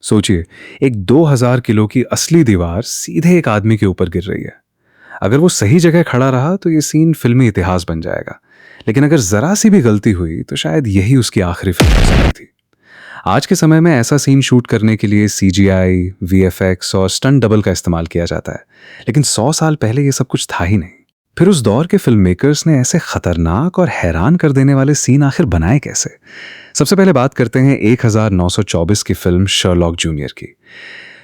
सोचिए, एक 2000 किलो की असली दीवार सीधे एक आदमी के ऊपर गिर रही है। अगर वो सही जगह खड़ा रहा तो ये सीन फिल्मी इतिहास बन जाएगा, लेकिन अगर जरा सी भी गलती हुई तो शायद यही उसकी आखिरी फिल्म हो सकती थी। आज के समय में ऐसा सीन शूट करने के लिए सीजीआई, वीएफएक्स और स्टंट डबल का इस्तेमाल किया जाता है, लेकिन 100 साल पहले ये सब कुछ था ही नहीं। फिर उस दौर के फिल्म मेकर्स ने ऐसे खतरनाक और हैरान कर देने वाले सीन आखिर बनाए कैसे? सबसे पहले बात करते हैं 1924 की फिल्म शर्लॉक जूनियर की।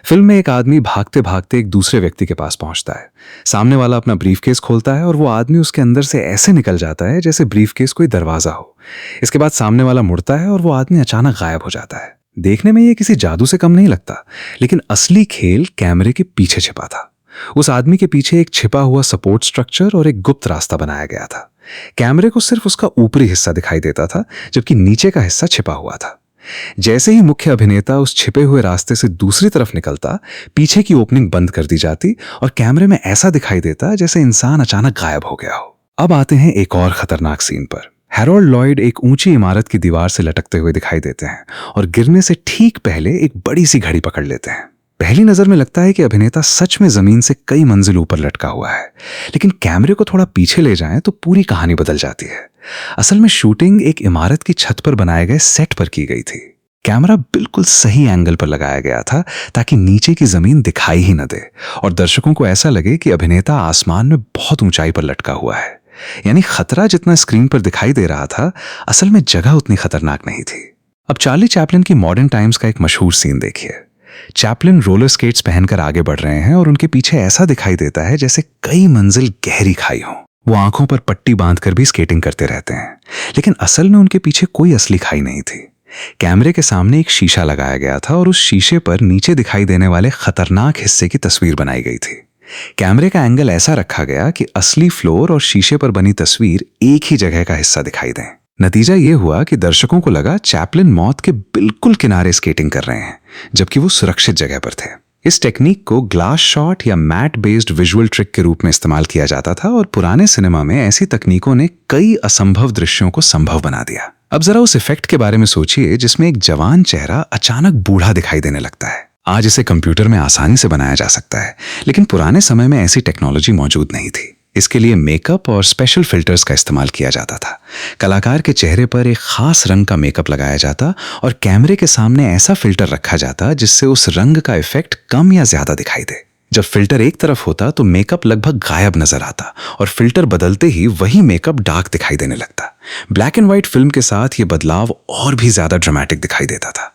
फिल्म में एक आदमी भागते भागते एक दूसरे व्यक्ति के पास पहुंचता है। सामने वाला अपना ब्रीफकेस खोलता है और वो आदमी उसके अंदर से ऐसे निकल जाता है जैसे ब्रीफकेस कोई दरवाजा हो। इसके बाद सामने वाला मुड़ता है और वो आदमी अचानक गायब हो जाता है। देखने में ये किसी जादू से कम नहीं लगता, लेकिन असली खेल कैमरे के पीछे छिपा था। उस आदमी के पीछे एक छिपा हुआ सपोर्ट स्ट्रक्चर और एक गुप्त रास्ता बनाया गया था। कैमरे को सिर्फ उसका ऊपरी हिस्सा दिखाई देता था, जबकि नीचे का हिस्सा छिपा हुआ था। जैसे ही मुख्य अभिनेता उस छिपे हुए रास्ते से दूसरी तरफ निकलता, पीछे की ओपनिंग बंद कर दी जाती और कैमरे में ऐसा दिखाई देता जैसे इंसान अचानक गायब हो गया हो। अब आते हैं एक और खतरनाक सीन पर। हैरोल्ड लॉयड एक ऊंची इमारत की दीवार से लटकते हुए दिखाई देते हैं और गिरने से ठीक पहले एक बड़ी सी घड़ी पकड़ लेते हैं। पहली नजर में लगता है कि अभिनेता सच में जमीन से कई मंजिल ऊपर लटका हुआ है, लेकिन कैमरे को थोड़ा पीछे ले जाएं तो पूरी कहानी बदल जाती है। असल में शूटिंग एक इमारत की छत पर बनाए गए सेट पर की गई थी। कैमरा बिल्कुल सही एंगल पर लगाया गया था ताकि नीचे की जमीन दिखाई ही न दे और दर्शकों को ऐसा लगे कि अभिनेता आसमान में बहुत ऊंचाई पर लटका हुआ है। यानी खतरा जितना स्क्रीन पर दिखाई दे रहा था, असल में जगह उतनी खतरनाक नहीं थी। अब चार्ली चैपलिन की मॉडर्न टाइम्स का एक मशहूर सीन देखिए। चैपलिन रोलर स्केट्स पहनकर आगे बढ़ रहे हैं और उनके पीछे ऐसा दिखाई देता है जैसे कई मंजिल गहरी खाई हो। वो आंखों पर पट्टी बांधकर भी स्केटिंग करते रहते हैं, लेकिन असल में उनके पीछे कोई असली खाई नहीं थी। कैमरे के सामने एक शीशा लगाया गया था और उस शीशे पर नीचे दिखाई देने वाले खतरनाक हिस्से की तस्वीर बनाई गई थी। कैमरे का एंगल ऐसा रखा गया कि असली फ्लोर और शीशे पर बनी तस्वीर एक ही जगह का हिस्सा दिखाई दें। नतीजा ये हुआ कि दर्शकों को लगा चैपलिन मौत के बिल्कुल किनारे स्केटिंग कर रहे हैं, जबकि वो सुरक्षित जगह पर थे। इस टेक्निक को ग्लास शॉट या मैट बेस्ड विजुअल ट्रिक के रूप में इस्तेमाल किया जाता था और पुराने सिनेमा में ऐसी तकनीकों ने कई असंभव दृश्यों को संभव बना दिया। अब जरा उस इफेक्ट के बारे में सोचिए जिसमें एक जवान चेहरा अचानक बूढ़ा दिखाई देने लगता है। आज इसे कंप्यूटर में आसानी से बनाया जा सकता है, लेकिन पुराने समय में ऐसी टेक्नोलॉजी मौजूद नहीं थी। इसके लिए मेकअप और स्पेशल फिल्टर्स का इस्तेमाल किया जाता था। कलाकार के चेहरे पर एक खास रंग का मेकअप लगाया जाता और कैमरे के सामने ऐसा फिल्टर रखा जाता जिससे उस रंग का इफेक्ट कम या ज्यादा दिखाई दे। जब फिल्टर एक तरफ होता तो मेकअप लगभग गायब नजर आता और फिल्टर बदलते ही वही मेकअप डार्क दिखाई देने लगता। ब्लैक एंड व्हाइट फिल्म के साथ ये बदलाव और भी ज्यादा ड्रामेटिक दिखाई देता था।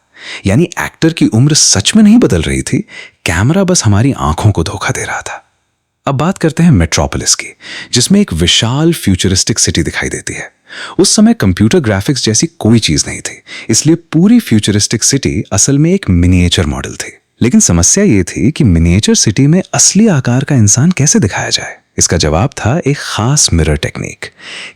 यानी एक्टर की उम्र सच में नहीं बदल रही थी, कैमरा बस हमारी आंखों को धोखा दे रहा था। अब बात करते हैं मेट्रोपोलिस की, जिसमें एक विशाल फ्यूचरिस्टिक सिटी दिखाई देती है। उस समय कंप्यूटर ग्राफिक्स जैसी कोई चीज नहीं थी, इसलिए पूरी फ्यूचरिस्टिक सिटी असल में एक मिनिएचर मॉडल थी। लेकिन समस्या ये थी कि मिनिएचर सिटी में असली आकार का इंसान कैसे दिखाया जाए। इसका जवाब था एक खास मिरर टेक्निक।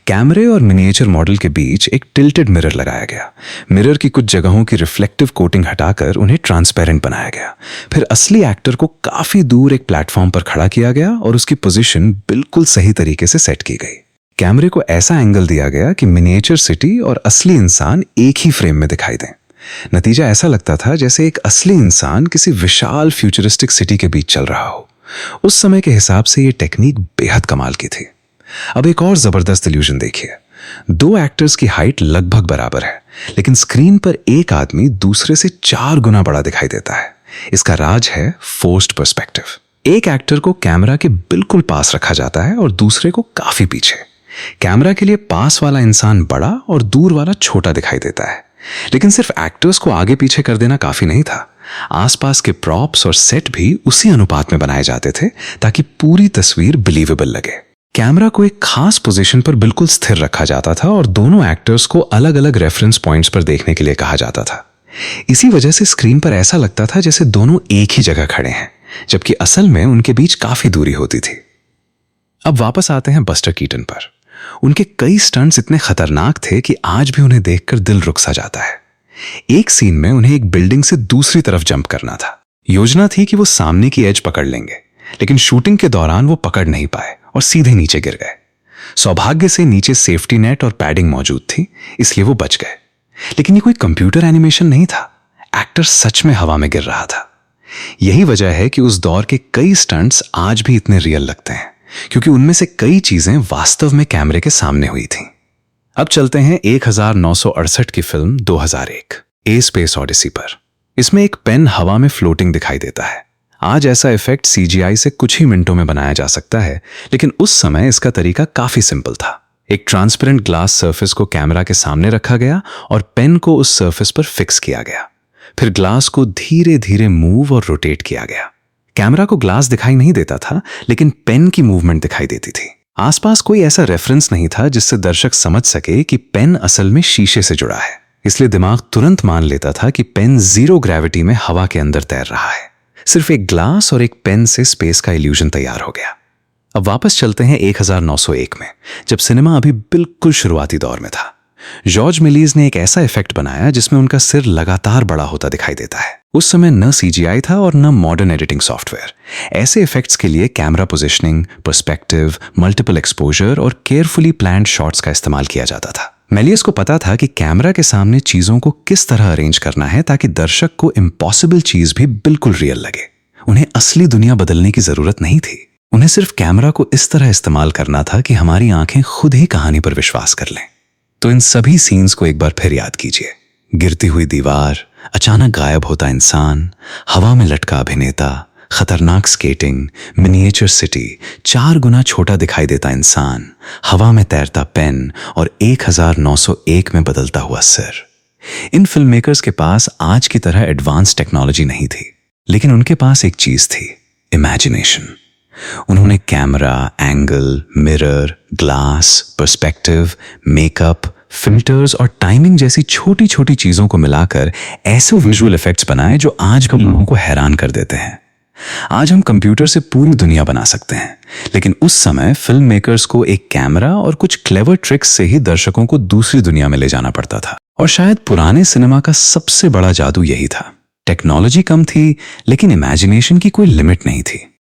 कैमरे और मिनिएचर मॉडल के बीच एक टिल्टेड मिरर लगाया गया। मिरर की कुछ जगहों की रिफ्लेक्टिव कोटिंग हटाकर उन्हें ट्रांसपेरेंट बनाया गया। फिर असली एक्टर को काफी दूर एक प्लेटफॉर्म पर खड़ा किया गया और उसकी पोजीशन बिल्कुल सही तरीके से सेट की गई। कैमरे को ऐसा एंगल दिया गया कि मिनिएचर सिटी और असली इंसान एक ही फ्रेम में दिखाई दें। नतीजा ऐसा लगता था जैसे एक असली इंसान किसी विशाल फ्यूचरिस्टिक सिटी के बीच चल रहा हो। उस समय के हिसाब से यह टेक्निक बेहद कमाल की थी। अब एक और जबरदस्त इल्यूजन देखिए। दो एक्टर्स की हाइट लगभग बराबर है, लेकिन स्क्रीन पर एक आदमी दूसरे से 4 गुना बड़ा दिखाई देता है। इसका राज है फोर्स्ड पर्सपेक्टिव। एक एक्टर को कैमरा के बिल्कुल पास रखा जाता है और दूसरे को काफी पीछे। कैमरा के लिए पास वाला इंसान बड़ा और दूर वाला छोटा दिखाई देता है, लेकिन सिर्फ एक्टर्स को आगे पीछे कर देना काफी नहीं था। आसपास के प्रॉप्स और सेट भी उसी अनुपात में बनाए जाते थे ताकि पूरी तस्वीर बिलीवेबल लगे। कैमरा को एक खास पोजीशन पर बिल्कुल स्थिर रखा जाता था और दोनों एक्टर्स को अलग अलग रेफरेंस पॉइंट्स पर देखने के लिए कहा जाता था। इसी वजह से स्क्रीन पर ऐसा लगता था जैसे दोनों एक ही जगह खड़े हैं, जबकि असल में उनके बीच काफी दूरी होती थी। अब वापस आते हैं बस्टर कीटन पर। उनके कई स्टंट्स इतने खतरनाक थे कि आज भी उन्हें देखकर दिल रुक सा जाता है। एक सीन में उन्हें एक बिल्डिंग से दूसरी तरफ जंप करना था। योजना थी कि वो सामने की एज पकड़ लेंगे, लेकिन शूटिंग के दौरान वो पकड़ नहीं पाए और सीधे नीचे गिर गए। सौभाग्य से नीचे सेफ्टी नेट और पैडिंग मौजूद थी, इसलिए वो बच गए। लेकिन ये कोई कंप्यूटर एनिमेशन नहीं था। एक्टर सच में हवा में गिर रहा था। यही वजह है कि उस दौर के कई स्टंट्स आज भी इतने रियल लगते हैं, क्योंकि उनमें से कई चीजें वास्तव में कैमरे के सामने हुई थीं। अब चलते हैं 1968 की फिल्म 2001 ए स्पेस ऑडिसी पर। इसमें एक पेन हवा में फ्लोटिंग दिखाई देता है। आज ऐसा इफेक्ट सीजीआई से कुछ ही मिनटों में बनाया जा सकता है, लेकिन उस समय इसका तरीका काफी सिंपल था। एक ट्रांसपेरेंट ग्लास सरफेस को कैमरा के सामने रखा गया और पेन को उस सरफेस पर फिक्स किया गया। फिर ग्लास को धीरे धीरे मूव और रोटेट किया गया। कैमरा को ग्लास दिखाई नहीं देता था, लेकिन पेन की मूवमेंट दिखाई देती थी। आसपास कोई ऐसा रेफरेंस नहीं था जिससे दर्शक समझ सके कि पेन असल में शीशे से जुड़ा है, इसलिए दिमाग तुरंत मान लेता था कि पेन जीरो ग्रेविटी में हवा के अंदर तैर रहा है। सिर्फ एक ग्लास और एक पेन से स्पेस का इल्यूजन तैयार हो गया। अब वापस चलते हैं 1901 में, जब सिनेमा अभी बिल्कुल शुरुआती दौर में था। जॉर्ज मिलीज ने एक ऐसा इफेक्ट बनाया जिसमें उनका सिर लगातार बड़ा होता दिखाई देता है। उस समय न सीजीआई था और न मॉडर्न एडिटिंग सॉफ्टवेयर। ऐसे इफेक्ट्स के लिए camera positioning, perspective, multiple exposure और केयरफुली प्लान्ड शॉट्स का इस्तेमाल किया जाता था। मेलियस को पता था कि कैमरा के सामने चीजों को किस तरह अरेंज करना है ताकि दर्शक को इम्पॉसिबल चीज भी बिल्कुल रियल लगे। उन्हें असली दुनिया बदलने की जरूरत नहीं थी। उन्हें सिर्फ कैमरा को इस तरह इस्तेमाल करना था कि हमारी आंखें खुद ही कहानी पर विश्वास कर लें। तो इन सभी सीन्स को एक बार फिर याद कीजिए। गिरती हुई दीवार, अचानक गायब होता इंसान, हवा में लटका अभिनेता, खतरनाक स्केटिंग, मिनिएचर सिटी, 4 गुना छोटा दिखाई देता इंसान, हवा में तैरता पेन और 1901 में बदलता हुआ सिर। इन फिल्म मेकर्स के पास आज की तरह एडवांस टेक्नोलॉजी नहीं थी, लेकिन उनके पास एक चीज थी, इमेजिनेशन। उन्होंने camera, angle, mirror, glass, perspective, makeup, filters और टाइमिंग जैसी छोटी छोटी चीजों को मिलाकर ऐसे विजुअल इफेक्ट्स बनाए जो आज के लोगों को हैरान कर देते हैं। आज हम कंप्यूटर से पूरी दुनिया बना सकते हैं, लेकिन उस समय फिल्म मेकर्स को एक कैमरा और कुछ क्लेवर ट्रिक्स से ही दर्शकों को दूसरी दुनिया में ले जाना पड़ता था। और शायद पुराने सिनेमा का सबसे बड़ा जादू यही था। टेक्नोलॉजी कम थी, लेकिन इमेजिनेशन की कोई लिमिट नहीं थी।